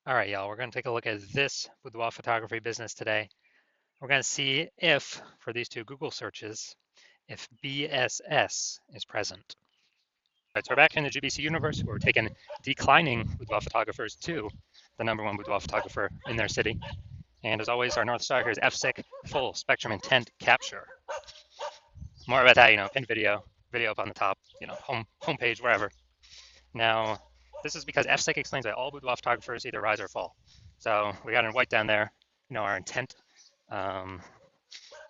All right, y'all, we're going to take a look at this boudoir photography business today. We're going to see if, for these two Google searches, if BSS is present. All right, so we're back in the GBC universe. We're taking declining boudoir photographers to the #1 boudoir photographer in their city. And as always, our North Star here is FSIC, full spectrum intent capture. More about that, pinned video up on the top, homepage, wherever. Now, this is because FSIC explains that all boudoir photographers either rise or fall. So we got in white down there, our intent,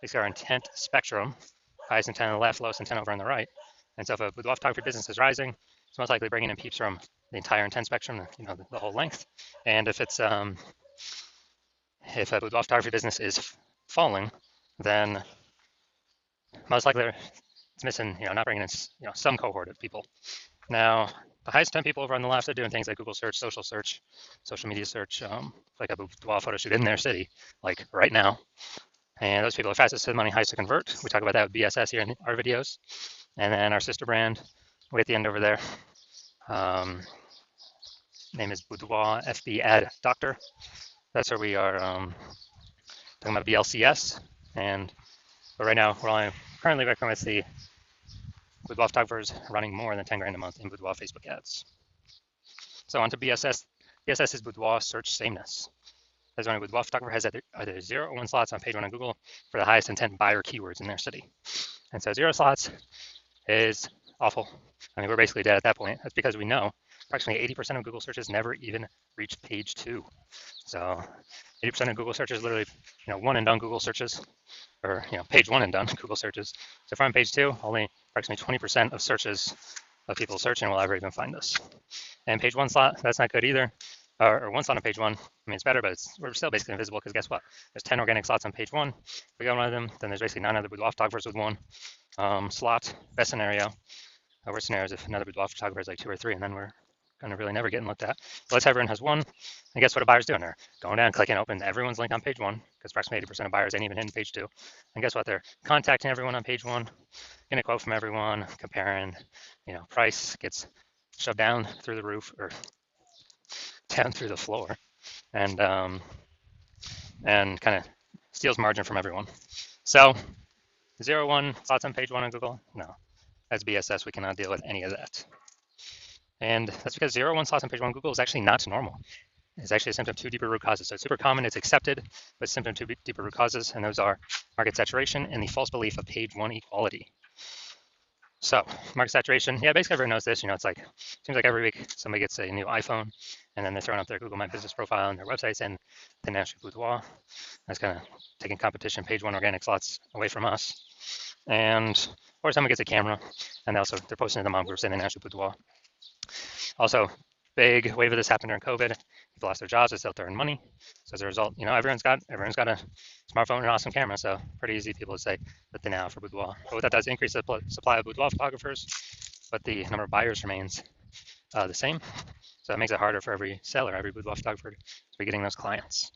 basically our intent spectrum, highest intent on the left, lowest intent over on the right. And so if a boudoir photography business is rising, it's most likely bringing in peeps from the entire intent spectrum, the whole length. And if it's if a boudoir photography business is falling, then most likely it's missing, not bringing in, some cohort of people. Now, the highest 10 people over on the left are doing things like Google search, social media search, like a boudoir photo shoot in their city, like right now. And those people are fastest to the money, highest to convert. We talk about that with BSS here in our videos. And then our sister brand, way at the end over there, name is Boudoir FB Ad Doctor. That's where we are talking about BLCS. But right now, we're only currently working with the boudoir photographers running more than 10 grand a month in boudoir Facebook ads. So on to BSS. BSS is boudoir search sameness. As when a boudoir photographer has either 0 or 1 slots on page 1 on Google for the highest intent buyer keywords in their city. And so 0 slots is awful. I mean, we're basically dead at that point. That's because we know approximately 80% of Google searches never even reach page 2. So 80% of Google searches literally, one and done Google searches, or page 1 and done Google searches. So from page 2, only approximately 20% of searches of people searching will ever even find us. And page 1 slot, that's not good either. Or 1 slot on page 1. I mean, it's better, but we're still basically invisible because guess what? There's 10 organic slots on page 1. If we got one of them, then there's basically 9 other boudoir photographers with 1 slot. Best scenario. Worst scenario is if another boudoir photographer is like 2 or 3, and then we're going to really never getting looked at. But let's say everyone has 1. And guess what a buyer's doing? They're going down, clicking open everyone's link on page 1, because approximately 80% of buyers ain't even hitting page 2. And guess what? They're contacting everyone on page 1, getting a quote from everyone, comparing, price gets shoved down through the roof or down through the floor, and kind of steals margin from everyone. So 0, 1 slots on page 1 on Google, no, that's BSS. We cannot deal with any of that. And that's because 0, 1 slots on page 1 on Google is actually not normal. It's actually a symptom of 2 deeper root causes. So it's super common, it's accepted, but symptom of 2 deeper root causes, and those are market saturation and the false belief of page 1 equality. So market saturation, yeah, basically everyone knows this. It's like, seems like every week somebody gets a new iPhone, and then they're throwing up their Google My Business profile and their websites and the National Boudoir. That's kind of taking competition page 1 organic slots away from us. And or someone gets a camera, and they're posting to the mom groups in the National Boudoir. Also, big wave of this happened during COVID. People lost their jobs, they still have to earn money. So as a result, everyone's got a smartphone and an awesome camera. So pretty easy people to say that they now for boudoir. But what that does increase the supply of boudoir photographers, but the number of buyers remains the same. So it makes it harder for every seller, every boudoir photographer to be getting those clients.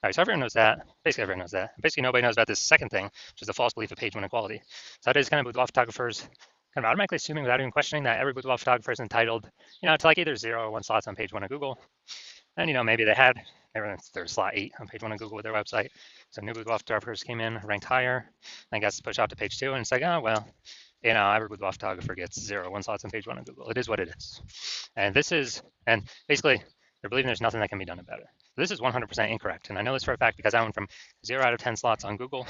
All right, so everyone knows that. Basically everyone knows that. Basically nobody knows about this second thing, which is the false belief of page 1 equality. So that is kind of boudoir photographers kind of automatically assuming without even questioning that every boudoir photographer is entitled, to like either 0 or 1 slots on page 1 of Google. And, maybe they had their slot 8 on page 1 of Google with their website. So new boudoir photographers came in, ranked higher, and got pushed out to page 2. And it's like, oh, well, every boudoir photographer gets 0 or 1 slots on page 1 of Google. It is what it is. And basically, they're believing there's nothing that can be done about it. This is 100% incorrect. And I know this for a fact because I went from 0 out of 10 slots on Google,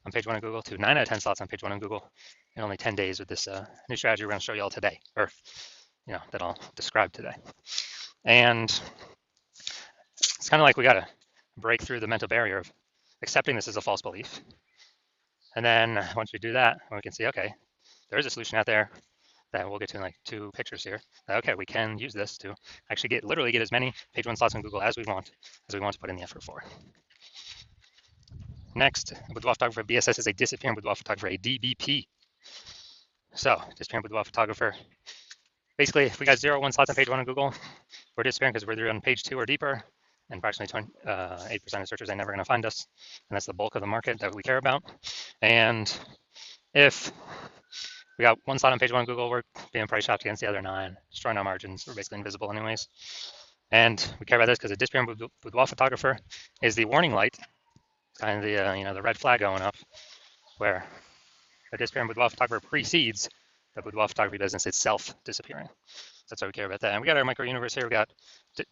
on page 1 of Google, to 9 out of 10 slots on page 1 of Google in only 10 days with this new strategy we're going to show you all today, or that I'll describe today. And it's kind of like we got to break through the mental barrier of accepting this as a false belief. And then once we do that, we can see, okay, there is a solution out there that we'll get to in like 2 pictures here. Okay, we can use this to actually literally get as many page 1 slots on Google as we want to put in the effort for. Next, boudoir photographer BSS is a disappearing boudoir photographer, a DBP. So disappearing boudoir photographer. Basically, if we got 0 or 1 slots on page 1 on Google, we're disappearing because we're either on page 2 or deeper, and approximately 8% of searchers are never going to find us, and that's the bulk of the market that we care about. And if we got 1 slot on page 1 on Google, we're being price shopped against the other 9, destroying our margins. We're basically invisible anyways. And we care about this because a disappearing boudoir photographer is the warning light, kind of the the red flag going up, where the disappearing boudoir photographer precedes the boudoir photography business itself disappearing. That's why we care about that. And we got our micro universe here. We got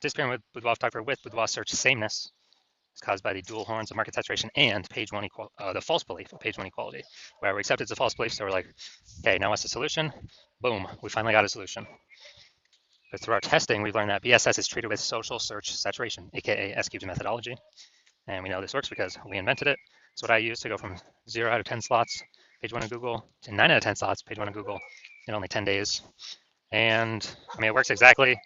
disappearing with boudoir photographer with boudoir search sameness. It's caused by the dual horns of market saturation and page one the false belief of page one equality, where we accept it's a false belief. So we're like, okay, now what's the solution? Boom, we finally got a solution. But through our testing, we've learned that BSS is treated with social search saturation, aka S-cubed methodology. And we know this works because we invented it. It's what I use to go from 0 out of 10 slots, page one of Google, to 9 out of 10 slots, page one of Google, in only 10 days. And I mean, it works exactly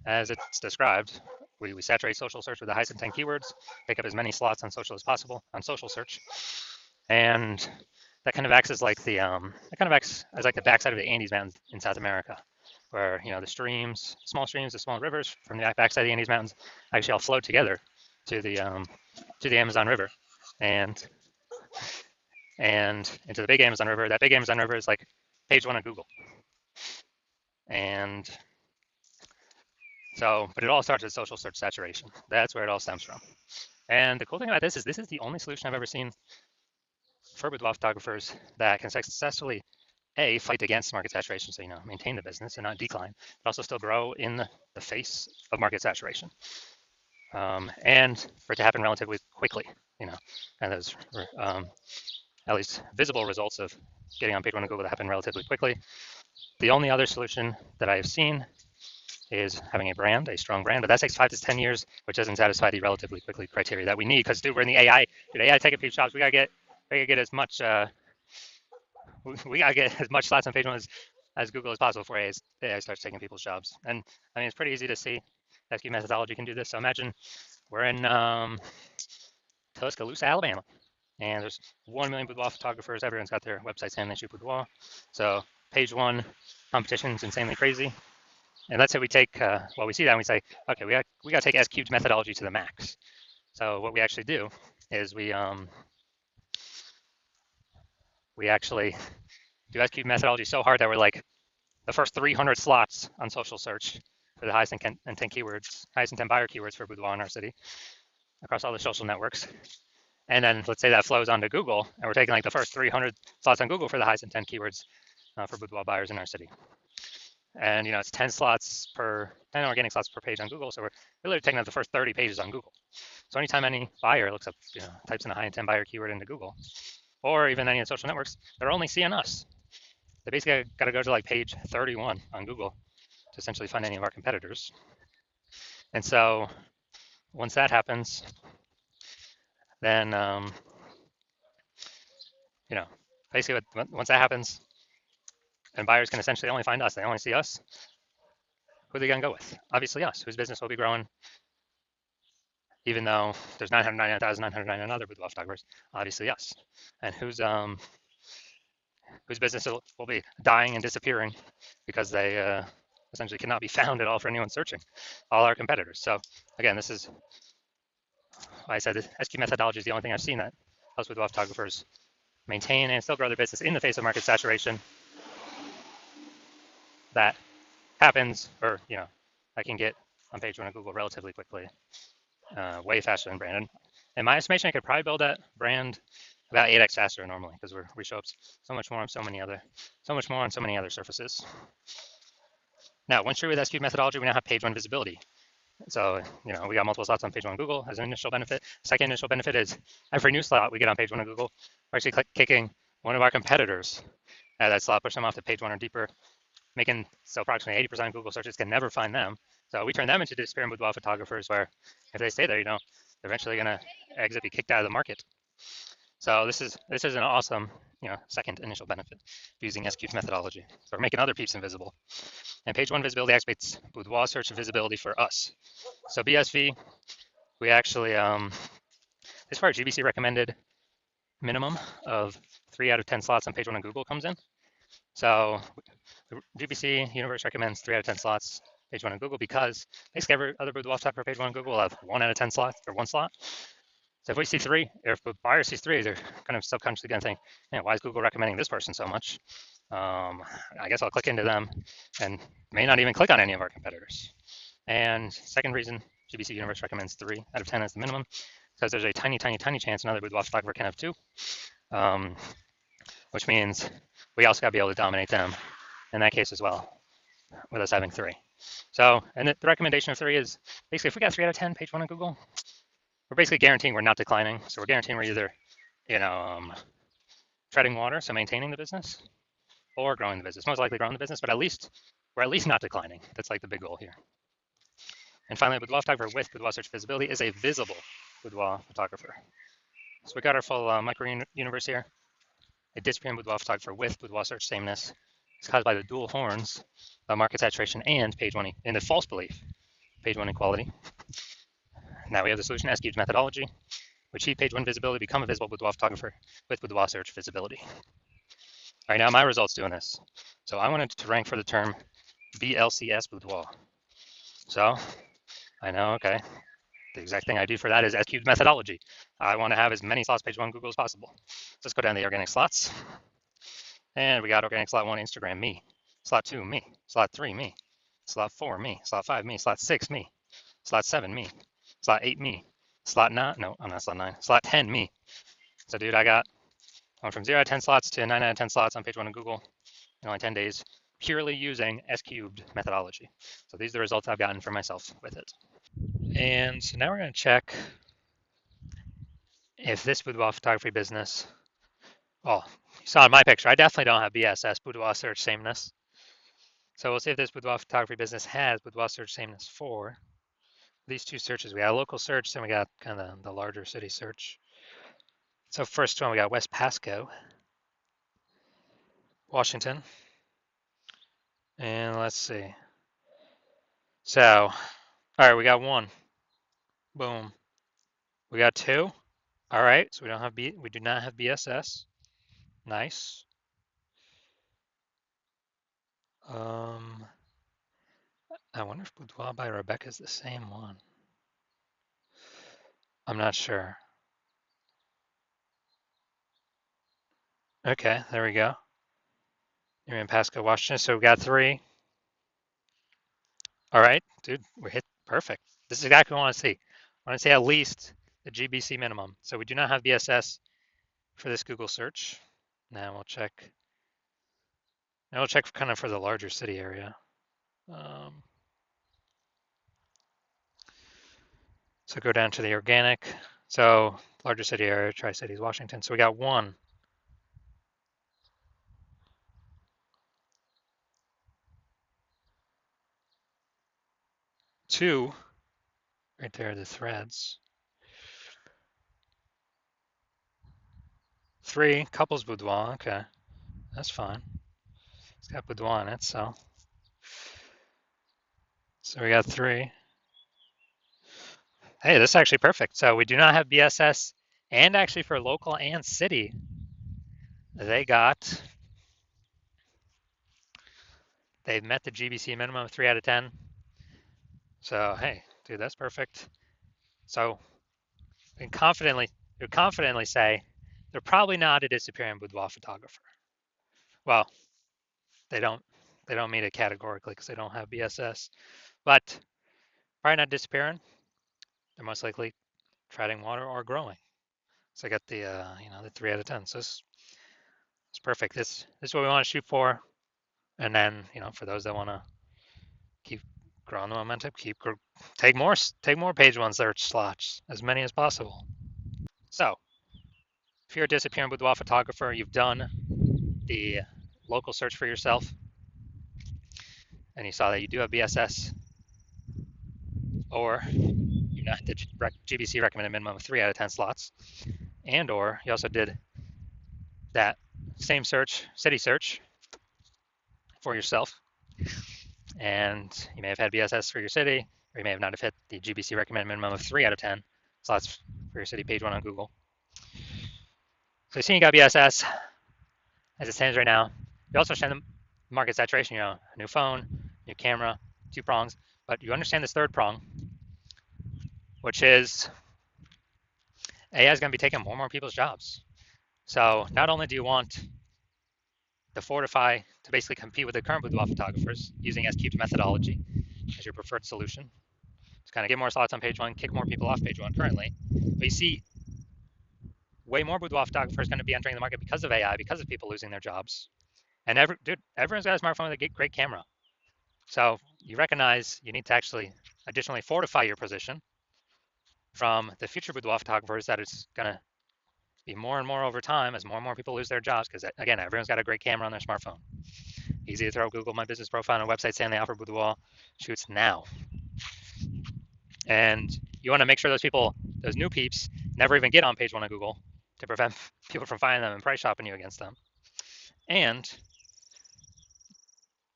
as it's described. We saturate social search with the highest intent keywords, pick up as many slots on social as possible on social search, and that kind of acts as like the backside of the Andes Mountains in South America, where the streams, the small rivers from the backside of the Andes Mountains actually all flow together to the Amazon River, and into the big Amazon River. That big Amazon River is like page one of Google, and so, but it all starts with social search saturation. That's where it all stems from. And the cool thing about this is the only solution I've ever seen for boudoir photographers that can successfully fight against market saturation, so maintain the business and not decline, but also still grow in the face of market saturation, and for it to happen relatively quickly, and those at least visible results of getting on page one of Google to happen relatively quickly. The only other solution that I have seen is having a strong brand, but that takes 5 to 10 years, which doesn't satisfy the relatively quickly criteria that we need. Because dude, we're in the AI. Dude, AI taking peep shops. We gotta get as much. We gotta get as much slots on page one as Google as possible before AI starts taking people's jobs. And I mean, it's pretty easy to see. SQ methodology can do this. So imagine we're in Tuscaloosa, Alabama, and there's 1 million boudoir photographers. Everyone's got their website saying they shoot boudoir. So page one competition is insanely crazy. And let's say we take, we see that and we say, okay, we got to take S-cubed methodology to the max. So what we actually do is we actually do S-cubed methodology so hard that we're like the first 300 slots on social search for the highest intent keywords, highest intent buyer keywords for boudoir in our city across all the social networks. And then let's say that flows onto Google, and we're taking like the first 300 slots on Google for the highest intent keywords for boudoir buyers in our city. And it's 10 organic slots per page on Google. So we're really taking up the first 30 pages on Google. So anytime any buyer looks up, types in a high intent buyer keyword into Google, or even any of the social networks, they're only seeing us. They basically got to go to like page 31 on Google to essentially find any of our competitors. And so once that happens, then basically once that happens, and buyers can essentially only find us. They only see us. Who are they going to go with? Obviously us, whose business will be growing, even though there's 999,999 other boudoir photographers. Obviously us, and whose business will be dying and disappearing because they essentially cannot be found at all for anyone searching. All our competitors. So again, this is why I said the SQ methodology is the only thing I've seen that helps boudoir photographers maintain and still grow their business in the face of market saturation. That happens, or I can get on page one of Google relatively quickly, way faster than Brandon. In my estimation, I could probably build that brand about 8x faster normally because we show up so much more on so many other surfaces. Now, once you're with SQ methodology, we now have page one visibility. So we got multiple slots on page one of Google as an initial benefit. Second initial benefit is every new slot we get on page one of Google, we're actually kicking one of our competitors at that slot, push them off to page one or deeper, making so approximately 80% of Google searches can never find them. So we turn them into disappearing boudoir photographers, where if they stay there, they're eventually going to exit, be kicked out of the market. So this is an awesome, second initial benefit of using SQ's methodology. So we're making other peeps invisible. And page one visibility activates boudoir search visibility for us. So BSV, we actually, this is where our GBC recommended minimum of 3 out of 10 slots on page one on Google comes in. So the GBC universe recommends 3 out of 10 slots page one on Google because basically every other boudoir for page one on Google will have 1 out of 10 slots or 1 slot. So if we see 3, or if a buyer sees 3, they're kind of subconsciously going to think, why is Google recommending this person so much? I guess I'll click into them and may not even click on any of our competitors. And second reason GBC Universe recommends 3 out of 10 as the minimum, because there's a tiny, tiny, tiny chance another boudoir photographer can have 2, which means we also got to be able to dominate them in that case as well, with us having 3. So, and the recommendation of 3 is basically if we got 3 out of 10, page 1 on Google, we're basically guaranteeing we're not declining. So we're guaranteeing we're either, treading water, so maintaining the business, or growing the business. Most likely growing the business, but we're at least not declining. That's like the big goal here. And finally, a boudoir photographer with boudoir search visibility is a visible boudoir photographer. So we got our full micro universe here. A disappearing boudoir photographer with boudoir search sameness is caused by the dual horns of market saturation and page 1 in the false belief, page 1 equality. Now we have the solution S-cubed methodology, which achieve page 1 visibility, become a visible boudoir photographer with boudoir search visibility. All right, now my results doing this. So I wanted to rank for the term BLCS boudoir. So I know, okay, the exact thing I do for that is S-cubed methodology. I want to have as many slots page 1 Google as possible. So let's go down the organic slots. And we got organic slot 1, Instagram, me. Slot 2, me. Slot 3, me. Slot 4, me. Slot 5, me. Slot 6, me. Slot 7, me. Slot 8, me. Slot 9, no, I'm not slot 9. Slot 10, me. So dude, I went from 0 out of 10 slots to 9 out of 10 slots on page 1 of Google in only 10 days, purely using S-cubed methodology. So these are the results I've gotten for myself with it. And so now we're going to check if this boudoir photography business, well, you saw in my picture, I definitely don't have BSS, boudoir search sameness. So we'll see if this boudoir photography business has boudoir search sameness for these 2 searches. We got a local search, then we got kind of the larger city search. So first one, we got West Pasco, Washington. And let's see. So, all right, we got 1. Boom. We got 2. All right, so we do not have BSS. Nice. I wonder if Boudoir by Rebecca is the same one. I'm not sure. Okay, there we go. You're in Pasco, Washington. So we got 3. All right, dude, we hit perfect. This is exactly what I want to see. I want to see at least the GBC minimum. So we do not have BSS for this Google search. Now we'll check. Now we'll check kind of for the larger city area. So go down to the organic. So larger city area, Tri-Cities, Washington. So we got 1. 2, right there, the threads. 3, couples boudoir, okay, that's fine. It's got boudoir in it, so we got 3. Hey, this is actually perfect. So we do not have BSS, and actually for local and city, they've met the GBC minimum of 3 out of 10. So hey, dude, that's perfect. So we can confidently say they're probably not a disappearing boudoir photographer. Well, they don't meet it categorically because they don't have BSS, but probably not disappearing. They're most likely treading water or growing. So I got the the 3 out of 10. So it's perfect. This is what we want to shoot for. And then for those that want to keep growing the momentum, take more page 1 search slots, as many as possible. So if you're a disappearing boudoir photographer, you've done the local search for yourself, and you saw that you do have BSS, or you not the GBC recommended minimum of 3 out of 10 slots, and or you also did that same search, city search, for yourself, and you may have had BSS for your city, or you may have not have hit the GBC recommended minimum of 3 out of 10 slots for your city page 1 on Google. So you see you got BSS as it stands right now. You also understand the market saturation, a new phone, new camera, 2 prongs, but you understand this 3rd prong, which is AI is going to be taking more and more people's jobs. So not only do you want to fortify to basically compete with the current boudoir photographers using S-cubed methodology, as your preferred solution to kind of get more slots on page one, kick more people off page one currently. But you see, way more boudoir photographers going to be entering the market because of AI, because of people losing their jobs. And everyone's got a smartphone with a great camera. So you recognize you need to actually additionally fortify your position from the future boudoir photographers that it's going to be more and more over time as more and more people lose their jobs because, again, everyone's got a great camera on their smartphone. Easy to throw Google My Business Profile on a website saying they offer boudoir shoots now. And you want to make sure those people, those new peeps, never even get on page one of Google to prevent people from finding them and price shopping you against them. And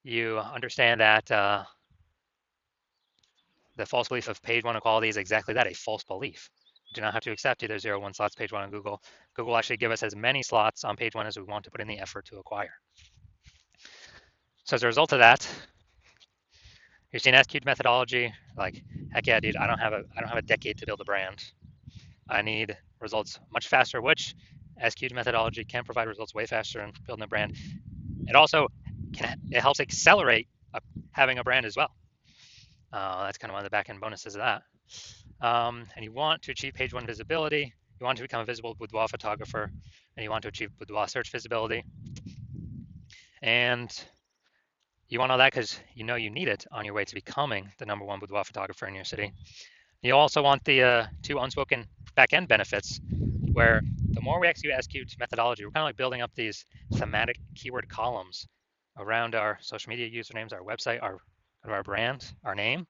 you understand that the false belief of page one equality is exactly that, a false belief. You do not have to accept either 0, 1 slots page one on Google. Google will actually give us as many slots on page one as we want to put in the effort to acquire. So as a result of that, you're seeing SQ'd methodology, like, heck yeah, dude, I don't have a decade to build a brand. I need results much faster, which SQ'd methodology can provide results way faster in building a brand. It also it helps accelerate having a brand as well. That's kind of one of the back end bonuses of that. And you want to achieve page one visibility. You want to become a visible boudoir photographer, and you want to achieve boudoir search visibility. And you want all that because you know you need it on your way to becoming the #1 boudoir photographer in your city. You also want the 2 unspoken back-end benefits, where the more we execute SQ'd methodology, we're kind of like building up these thematic keyword columns around our social media usernames, our website, our brand, our name.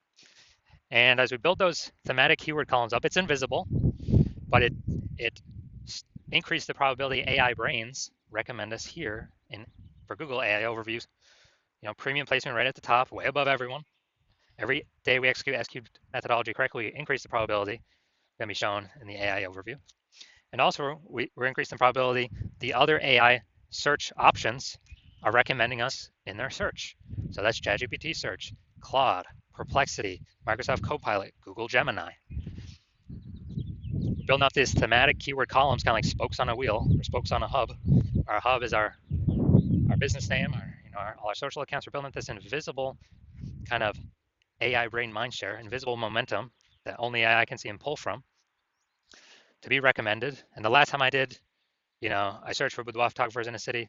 And as we build those thematic keyword columns up, it's invisible, but it increases the probability AI brains recommend us here for Google AI overviews. Premium placement right at the top, way above everyone. Every day we execute SQ'd methodology correctly, we increase the probability going to be shown in the AI overview. And also, we're increasing the probability the other AI search options are recommending us in their search. So that's ChatGPT search, Claude, Perplexity, Microsoft Copilot, Google Gemini. Building up these thematic keyword columns, kind of like spokes on a wheel or spokes on a hub. Our hub is our business name, all our social accounts. We're building up this invisible kind of AI brain mindshare, invisible momentum that only AI can see and pull from to be recommended. And the last time I did, I searched for boudoir photographers in a city.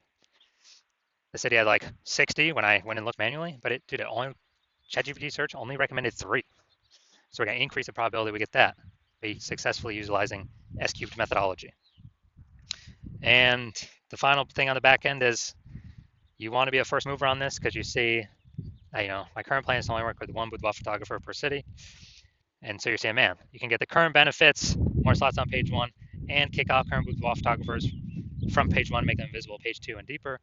The city had like 60 when I went and looked manually, but ChatGPT search only recommended 3. So we're going to increase the probability we get that by successfully utilizing SQ'd methodology. And the final thing on the back end is you want to be a first mover on this because you see, my current plan is to only work with 1 boudoir photographer per city. And so you're saying, man, you can get the current benefits, more slots on page 1, and kick off current boudoir photographers from page 1, make them visible page 2 and deeper,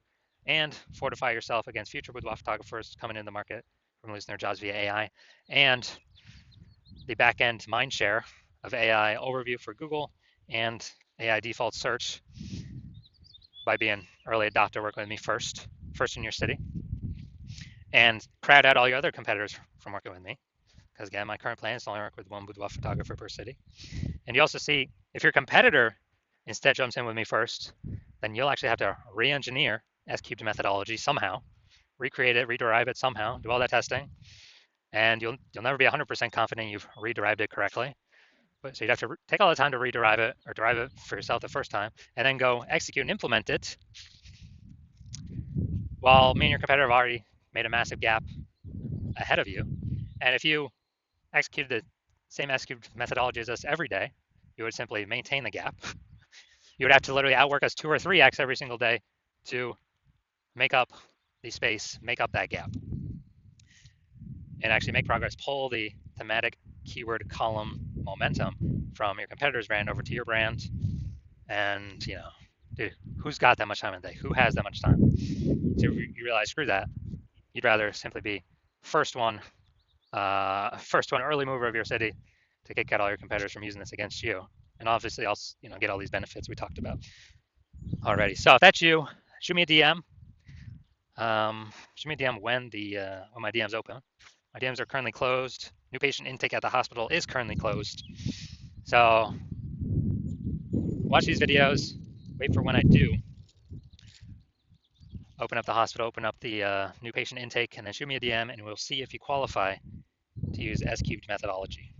and fortify yourself against future boudoir photographers coming into the market from losing their jobs via AI, and the back-end mind share of AI overview for Google and AI default search by being early adopter, working with me first in your city, and crowd out all your other competitors from working with me. Because again, my current plan is to only work with 1 boudoir photographer per city. And you also see, if your competitor instead jumps in with me first, then you'll actually have to re-engineer SQ'd methodology somehow, recreate it, rederive it somehow, do all that testing, and you'll never be 100% confident you've rederived it correctly. But so you'd have to take all the time to rederive it or derive it for yourself the first time, and then go execute and implement it, while me and your competitor have already made a massive gap ahead of you. And if you executed the same SQ'd methodology as us every day, you would simply maintain the gap. You would have to literally outwork us 2 or 3x every single day to make up the space, make up that gap, and actually make progress, pull the thematic keyword column momentum from your competitor's brand over to your brand. And, dude, who's got that much time in a day? Who has that much time? So you realize, screw that. You'd rather simply be first one early mover of your city to kick out all your competitors from using this against you. And obviously, I'll get all these benefits we talked about already. So if that's you, shoot me a DM. Shoot me a DM when my DM's open. My DMs are currently closed. New patient intake at the hospital is currently closed. So watch these videos. Wait for when I do open up the hospital, open up the new patient intake, and then shoot me a DM, and we'll see if you qualify to use S cubed methodology.